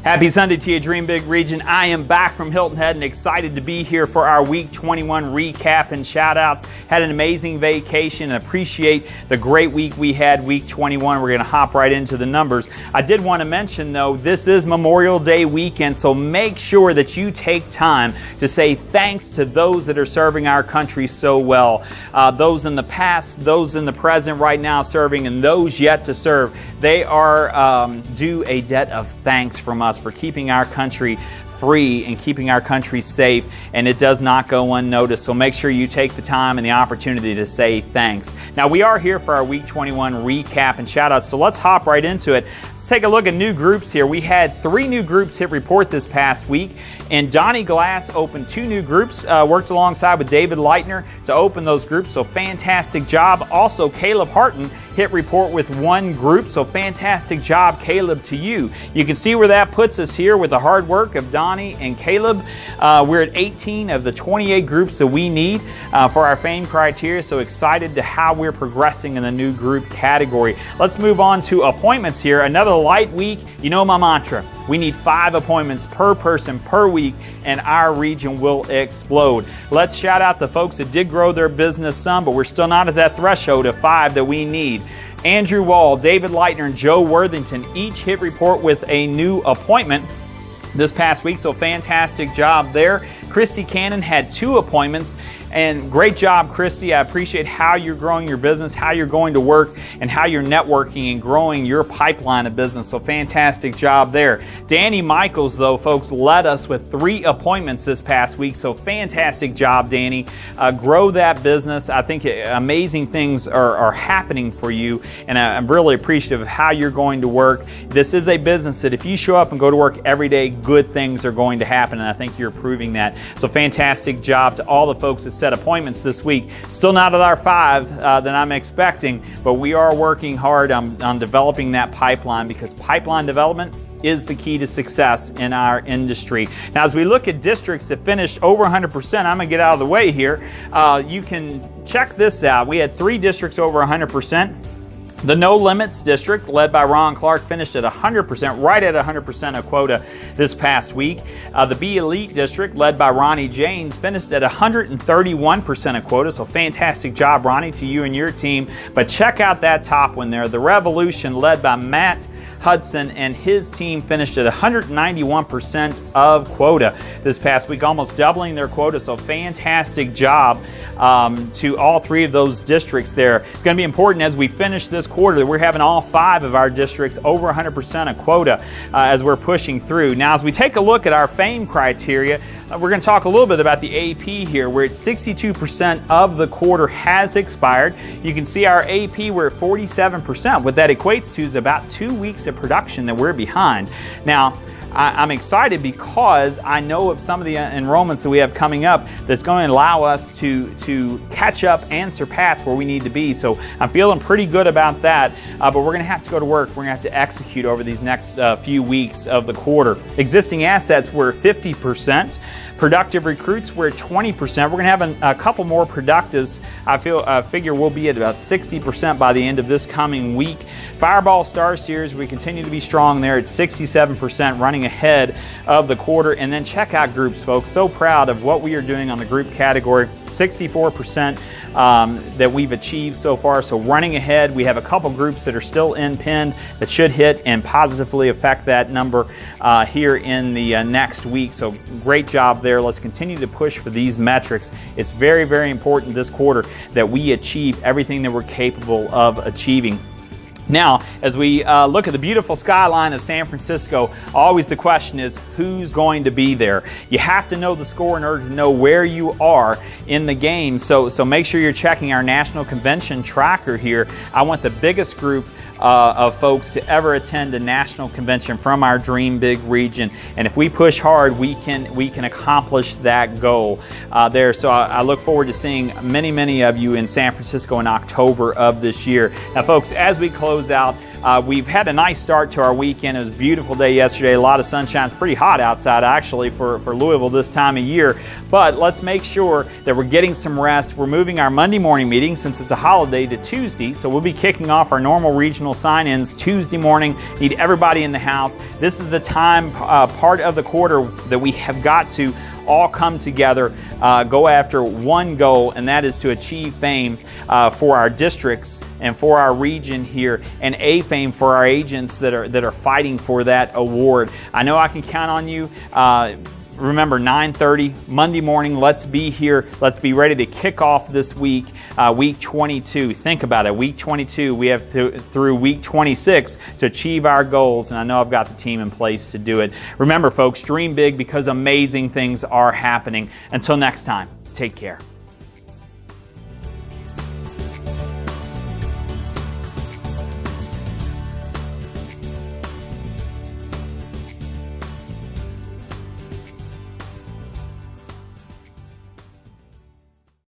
Happy Sunday to you, Dream Big Region. I am back from Hilton Head and excited to be here for our Week 21 recap and shout-outs. Had an amazing vacation and appreciate the great week we had, Week 21. We're going to hop right into the numbers. I did want to mention, though, this is Memorial Day weekend, so make sure that you take time to say thanks to those that are serving our country so well. Those in the past, those in the present right now serving, and those yet to serve. They are due a debt of thanks from us for keeping our country free and keeping our country safe, and it does not go unnoticed. So make sure you take the time and the opportunity to say thanks. Now, we are here for our Week 21 recap and shout-outs, so let's hop right into it. Let's take a look at new groups here. We had 3 new groups hit report this past week, and Donnie Glass opened 2 new groups, worked alongside with David Leitner to open those groups, so fantastic job. Also, Caleb Harton hit report with 1 group, so fantastic job, Caleb, to you. You can see where that puts us here with the hard work of Donnie and Caleb. We're at 18 of the 28 groups that we need for our fame criteria, so excited to how we're progressing in the new group category. Let's move on to appointments here. Another light week. You know my mantra. We need 5 appointments per person per week, and our region will explode. Let's shout out the folks that did grow their business some, but we're still not at that threshold of 5 that we need. Andrew Wall, David Leitner, and Joe Worthington each hit report with a new appointment this past week, so fantastic job there. Christy Cannon had 2 appointments, and great job, Christy. I appreciate how you're growing your business, how you're going to work, and how you're networking and growing your pipeline of business, so fantastic job there. Danny Michaels, though, folks, led us with 3 appointments this past week, so fantastic job, Danny. Grow that business. I think amazing things are happening for you, and I'm really appreciative of how you're going to work. This is a business that if you show up and go to work every day, good things are going to happen, and I think you're proving that. So fantastic job to all the folks that set appointments this week. Still not at our 5 that I'm expecting, but we are working hard on developing that pipeline, because pipeline development is the key to success in our industry. Now, as we look at districts that finished over 100%, I'm gonna get out of the way here. You can check this out. We had 3 districts over 100%. The No Limits District, led by Ron Clark, finished at 100%, right at 100% of quota this past week. The B Elite District, led by Ronnie James, finished at 131% of quota, so fantastic job, Ronnie, to you and your team. But check out that top one there. The Revolution, led by Matt Hudson, and his team finished at 191% of quota this past week, almost doubling their quota, so fantastic job to all 3 of those districts there. It's going to be important as we finish this quarter that we're having all 5 of our districts over 100% of quota as we're pushing through. Now, as we take a look at our fame criteria, we're going to talk a little bit about the AP here, where it's 62% of the quarter has expired. You can see our AP, we're at 47%. What that equates to is about 2 weeks of production that we're behind. Now, I'm excited because I know of some of the enrollments that we have coming up that's going to allow us to catch up and surpass where we need to be. So I'm feeling pretty good about that, but we're going to have to go to work. We're going to have to execute over these next few weeks of the quarter. Existing assets were 50%. Productive recruits, we're at 20%. We're going to have a couple more productives. I figure we'll be at about 60% by the end of this coming week. Fireball Star Series, we continue to be strong there at 67%, running ahead of the quarter. And then check out groups, folks. So proud of what we are doing on the group category. 64% that we've achieved so far. So running ahead, we have a couple groups that are still in pinned that should hit and positively affect that number here in the next week. So great job there. Let's continue to push for these metrics. It's very, very important this quarter that we achieve everything that we're capable of achieving. Now, as we look at the beautiful skyline of San Francisco, always the question is, who's going to be there? You have to know the score in order to know where you are in the game. So make sure you're checking our National Convention tracker here. I want the biggest group of folks to ever attend a national convention from our Dream Big region, and if we push hard, we can accomplish that goal there. So I look forward to seeing many of you in San Francisco in October of this year. Now, folks, as we close out, We've had a nice start to our weekend. It was a beautiful day yesterday, a lot of sunshine. It's pretty hot outside actually for Louisville this time of year, but let's make sure that we're getting some rest. We're moving our Monday morning meeting, since it's a holiday, to Tuesday, so we'll be kicking off our normal regional sign-ins Tuesday morning. Need everybody in the house. This is the time, part of the quarter, that we have got to all come together, go after one goal, and that is to achieve fame for our districts and for our region here, and A fame for our agents that are fighting for that award. I know I can count on you. Remember, 9:30 Monday morning, let's be here. Let's be ready to kick off this week, week 22. Think about it, week 22. We have through week 26 to achieve our goals, and I know I've got the team in place to do it. Remember, folks, dream big, because amazing things are happening. Until next time, take care.